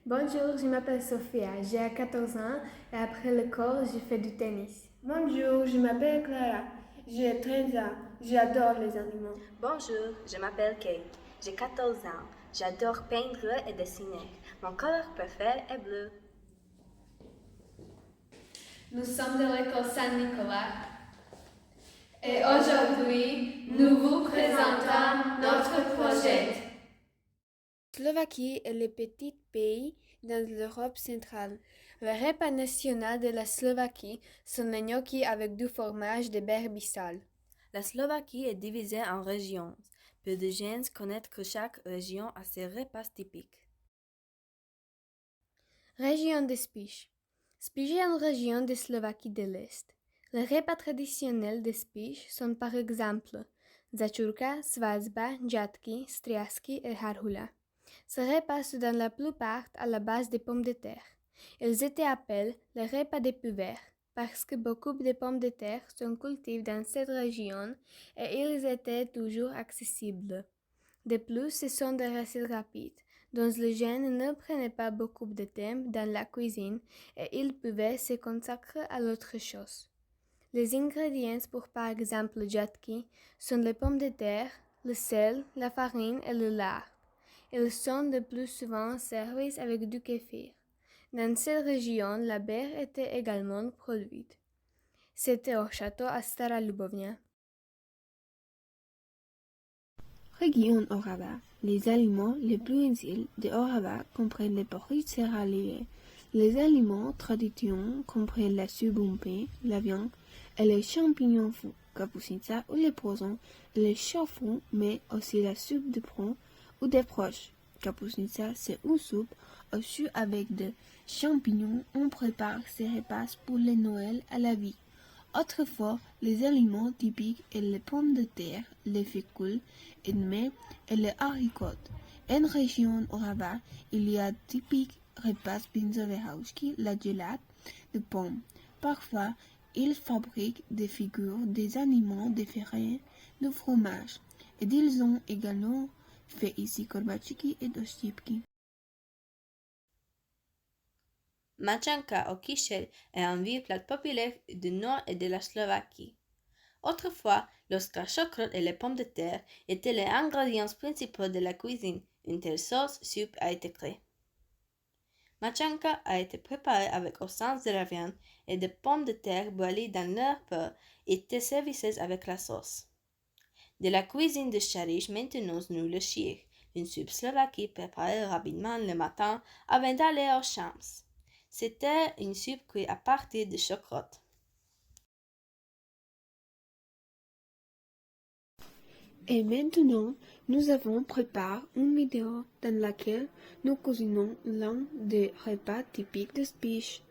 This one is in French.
Bonjour, je m'appelle Sophia, j'ai 14 ans et après l'école, je fais du tennis. Bonjour, je m'appelle Clara, j'ai 13 ans, j'adore les animaux. Bonjour, je m'appelle Kate, j'ai 14 ans, j'adore peindre et dessiner. Mon couleur préférée est bleu. Nous sommes de l'école Saint-Nicolas et aujourd'hui, nous vous présentons notre projet. Slovaquie est le petit pays dans l'Europe centrale. Le repas national de la Slovaquie sont les gnocchis avec du fromage de Berbisal. La Slovaquie est divisée en régions. Peu de gens connaissent que chaque région a ses repas typiques. Région de Spiš. Spiš est une région de Slovaquie de l'Est. Les repas traditionnels de Spiš sont par exemple začurka, svazba, džatky, striasky et harhula. Ces repas se donnent la plupart à la base des pommes de terre. Ils étaient appelés les repas des puvers parce que beaucoup de pommes de terre sont cultivées dans cette région et ils étaient toujours accessibles. De plus, ce sont des recettes rapides, dont les gens ne prenaient pas beaucoup de temps dans la cuisine et ils pouvaient se consacrer à l'autre chose. Les ingrédients pour par exemple le jatki sont les pommes de terre, le sel, la farine et le lard. Ils sont le plus souvent servis avec du kéfir. Dans cette région, la bière était également produite. C'était au château à Stara Lubovnia. Région Orava. Les aliments les plus utiles de Orava comprennent les produits céréaliers. Les aliments traditionnels comprennent la soupe umpé, la viande et les champignons fous, capucinca ou les poissons, les chauffons, mais aussi la soupe de prune ou des proches. Capucinca, c'est une soupe au jus avec des champignons. On prépare ces repas pour les Noël à la vie. Autrefois, les aliments typiques étaient les pommes de terre, les fécules, et mais et les haricots. En région Orava, il y a typiques repas pinzoverhauski, la gelade de pommes. Parfois, ils fabriquent des figures des animaux différents de fromage. Et ils ont également fait ici korbachiki et doshchipki. Machanka au Kyshel est un vieux plat populaire du nord et de la Slovaquie. Autrefois, lorsque la choucroute et les pommes de terre étaient les ingrédients principaux de la cuisine, une telle sauce soupe a été créée. Machanka a été préparée avec au sens de la viande et des pommes de terre boilées dans leur beurre et était servie avec la sauce. De la cuisine de Charish maintenant nous le chir, une soupe slovaque préparée rapidement le matin avant d'aller aux champs. C'était une soupe cuite à partir de choucroute. Et maintenant, nous avons préparé une vidéo dans laquelle nous cuisinons l'un des repas typiques de Spiš.